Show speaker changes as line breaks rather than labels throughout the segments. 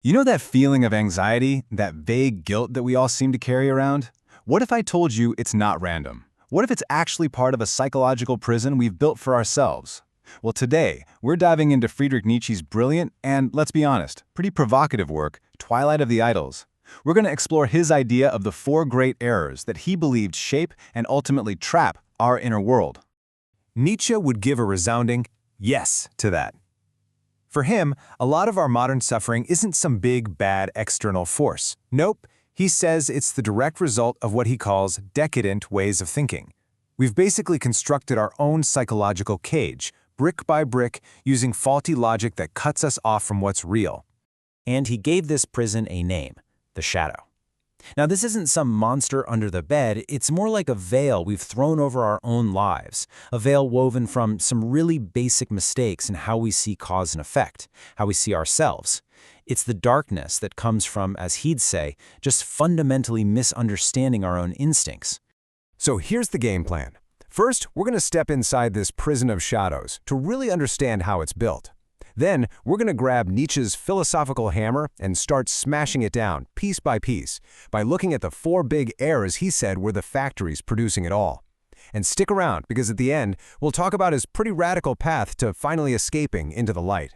You know that feeling of anxiety, that vague guilt that we all seem to carry around? What if I told you it's not random? What if it's actually part of a psychological prison we've built for ourselves? Well, today, we're diving into Friedrich Nietzsche's brilliant and, let's be honest, pretty provocative work, Twilight of the Idols. We're going to explore his idea of the four great errors that he believed shape and ultimately trap our inner world.
Nietzsche would give a resounding yes to that. For him, a lot of our modern suffering isn't some big, bad external force. Nope, he says it's the direct result of what he calls decadent ways of thinking. We've basically constructed our own psychological cage, brick by brick, using faulty logic that cuts us off from what's real.
And he gave this prison a name, the shadow. Now, this isn't some monster under the bed, it's more like a veil we've thrown over our own lives, a veil woven from some really basic mistakes in how we see cause and effect, how we see ourselves. It's the darkness that comes from, as he'd say, just fundamentally misunderstanding our own instincts.
So here's the game plan. First, we're going to step inside this prison of shadows to really understand how it's built. Then, we're going to grab Nietzsche's philosophical hammer and start smashing it down, piece by piece, by looking at the four big errors he said were the factories producing it all. And stick around, because at the end, we'll talk about his pretty radical path to finally escaping into the light.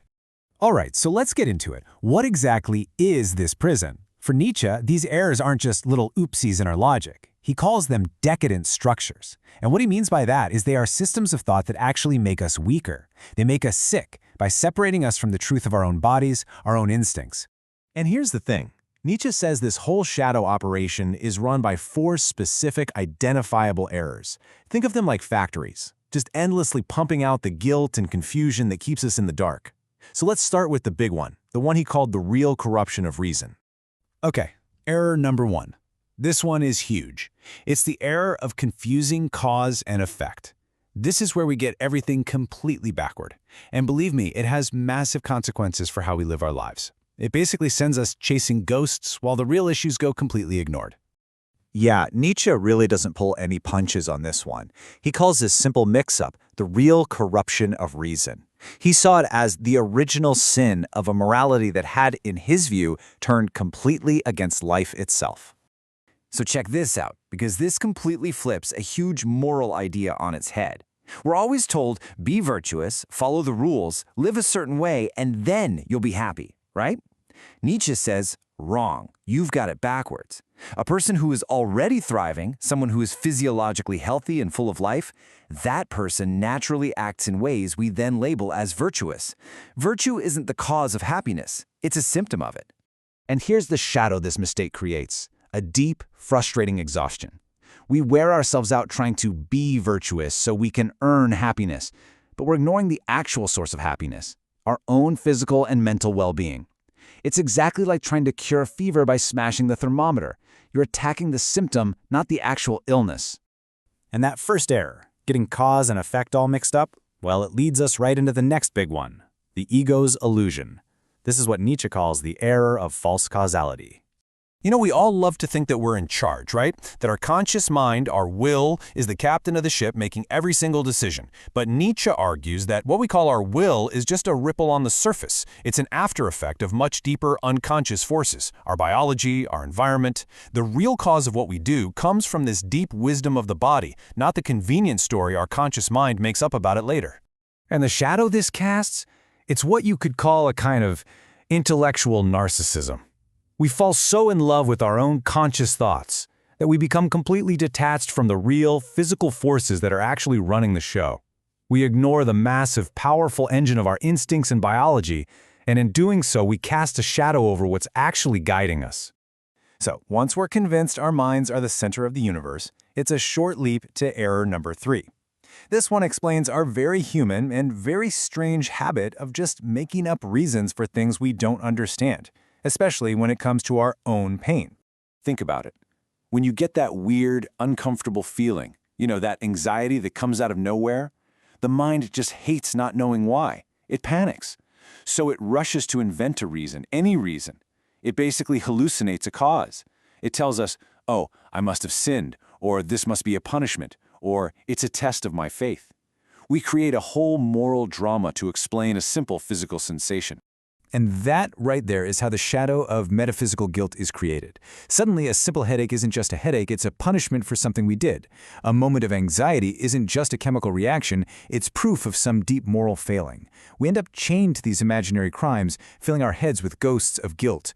Alright, so let's get into it. What exactly is this prison? For Nietzsche, these errors aren't just little oopsies in our logic. He calls them decadent structures. And what he means by that is they are systems of thought that actually make us weaker. They make us sick by separating us from the truth of our own bodies, our own instincts.
And here's the thing. Nietzsche says this whole shadow operation is run by four specific identifiable errors. Think of them like factories, just endlessly pumping out the guilt and confusion that keeps us in the dark. So let's start with the big one, the one he called the real corruption of reason. Okay, error number one. This one is huge. It's the error of confusing cause and effect. This is where we get everything completely backward. And believe me, it has massive consequences for how we live our lives. It basically sends us chasing ghosts while the real issues go completely ignored.
Yeah, Nietzsche really doesn't pull any punches on this one. He calls this simple mix-up the real corruption of reason. He saw it as the original sin of a morality that had, in his view, turned completely against life itself.
So check this out, because this completely flips a huge moral idea on its head. We're always told, be virtuous, follow the rules, live a certain way, and then you'll be happy, right? Nietzsche says, wrong. You've got it backwards. A person who is already thriving, someone who is physiologically healthy and full of life, that person naturally acts in ways we then label as virtuous. Virtue isn't the cause of happiness. It's a symptom of it.
And here's the shadow this mistake creates. A deep, frustrating exhaustion. We wear ourselves out trying to be virtuous so we can earn happiness, but we're ignoring the actual source of happiness, our own physical and mental well-being. It's exactly like trying to cure a fever by smashing the thermometer. You're attacking the symptom, not the actual illness. And that first error, getting cause and effect all mixed up, well, it leads us right into the next big one, the ego's illusion. This is what Nietzsche calls the error of false causality.
You know, we all love to think that we're in charge, right? That our conscious mind, our will, is the captain of the ship making every single decision. But Nietzsche argues that what we call our will is just a ripple on the surface. It's an after effect of much deeper unconscious forces, our biology, our environment. The real cause of what we do comes from this deep wisdom of the body, not the convenient story our conscious mind makes up about it later.
And the shadow this casts? It's what you could call a kind of intellectual narcissism. We fall so in love with our own conscious thoughts that we become completely detached from the real, physical forces that are actually running the show. We ignore the massive, powerful engine of our instincts and biology, and in doing so, we cast a shadow over what's actually guiding us. So, once we're convinced our minds are the center of the universe, it's a short leap to error number 3. This one explains our very human and very strange habit of just making up reasons for things we don't understand, especially when it comes to our own pain.
Think about it. When you get that weird, uncomfortable feeling, that anxiety that comes out of nowhere, the mind just hates not knowing why. It panics. So it rushes to invent a reason, any reason. It basically hallucinates a cause. It tells us, oh, I must have sinned, or this must be a punishment, or it's a test of my faith. We create a whole moral drama to explain a simple physical sensation.
And that right there is how the shadow of metaphysical guilt is created. Suddenly, a simple headache isn't just a headache, it's a punishment for something we did. A moment of anxiety isn't just a chemical reaction, it's proof of some deep moral failing. We end up chained to these imaginary crimes, filling our heads with ghosts of guilt.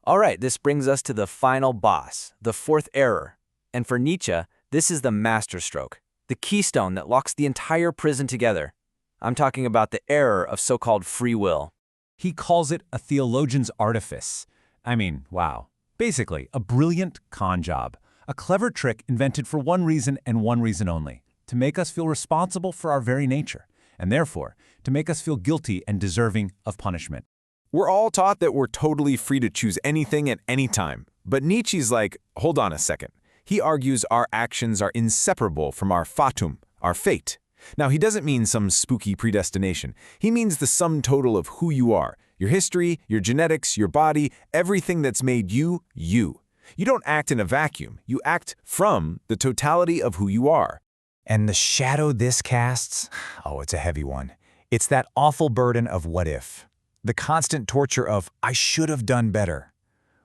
All right, this brings us to the final boss, the fourth error. And for Nietzsche, this is the masterstroke, the keystone that locks the entire prison together. I'm talking about the error of so-called free will.
He calls it a theologian's artifice. I mean, wow. Basically, a brilliant con job. A clever trick invented for one reason and one reason only, to make us feel responsible for our very nature, and therefore, to make us feel guilty and deserving of punishment.
We're all taught that we're totally free to choose anything at any time. But Nietzsche's like, hold on a second. He argues our actions are inseparable from our fatum, our fate. Now, he doesn't mean some spooky predestination. He means the sum total of who you are, your history, your genetics, your body, everything that's made you, you. You don't act in a vacuum. You act from the totality of who you are.
And the shadow this casts? Oh, it's a heavy one. It's that awful burden of what if. The constant torture of, I should have done better.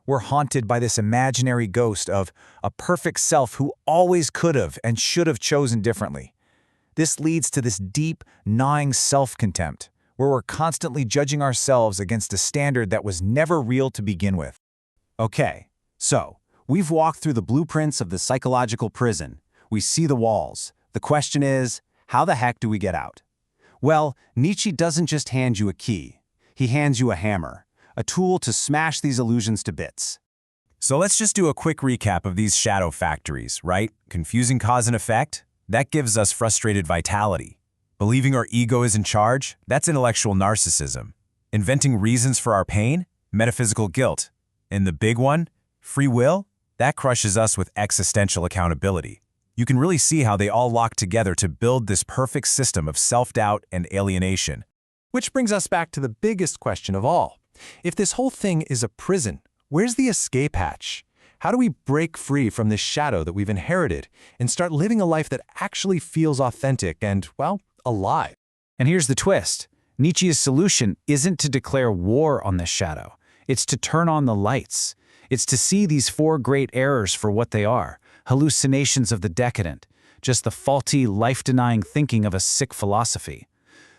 We're haunted by this imaginary ghost of a perfect self who always could have and should have chosen differently. This leads to this deep, gnawing self-contempt, where we're constantly judging ourselves against a standard that was never real to begin with. Okay, so we've walked through the blueprints of the psychological prison. We see the walls. The question is, how the heck do we get out? Well, Nietzsche doesn't just hand you a key. He hands you a hammer, a tool to smash these illusions to bits.
So let's just do a quick recap of these shadow factories, right? Confusing cause and effect? That gives us frustrated vitality. Believing our ego is in charge? That's intellectual narcissism. Inventing reasons for our pain? Metaphysical guilt. And the big one? Free will? That crushes us with existential accountability. You can really see how they all lock together to build this perfect system of self-doubt and alienation.
Which brings us back to the biggest question of all. If this whole thing is a prison, where's the escape hatch? How do we break free from this shadow that we've inherited and start living a life that actually feels authentic and, well, alive?
And here's the twist. Nietzsche's solution isn't to declare war on this shadow. It's to turn on the lights. It's to see these four great errors for what they are, hallucinations of the decadent, just the faulty, life-denying thinking of a sick philosophy.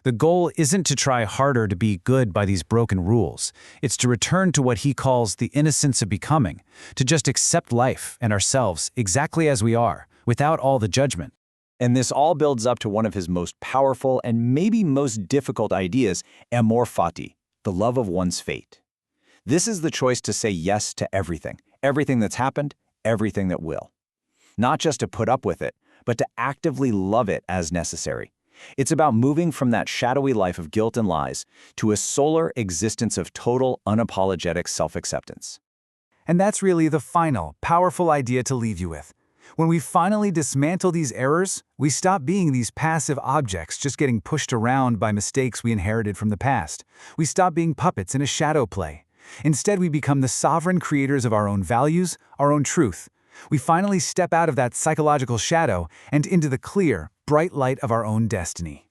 The goal isn't to try harder to be good by these broken rules. It's to return to what he calls the innocence of becoming, to just accept life and ourselves exactly as we are, without all the judgment.
And this all builds up to one of his most powerful and maybe most difficult ideas, amor fati, the love of one's fate. This is the choice to say yes to everything, everything that's happened, everything that will. Not just to put up with it, but to actively love it as necessary. It's about moving from that shadowy life of guilt and lies to a solar existence of total, unapologetic self-acceptance.
And that's really the final, powerful idea to leave you with. When we finally dismantle these errors, we stop being these passive objects just getting pushed around by mistakes we inherited from the past. We stop being puppets in a shadow play. Instead, we become the sovereign creators of our own values, our own truth. We finally step out of that psychological shadow and into the clear, bright light of our own destiny.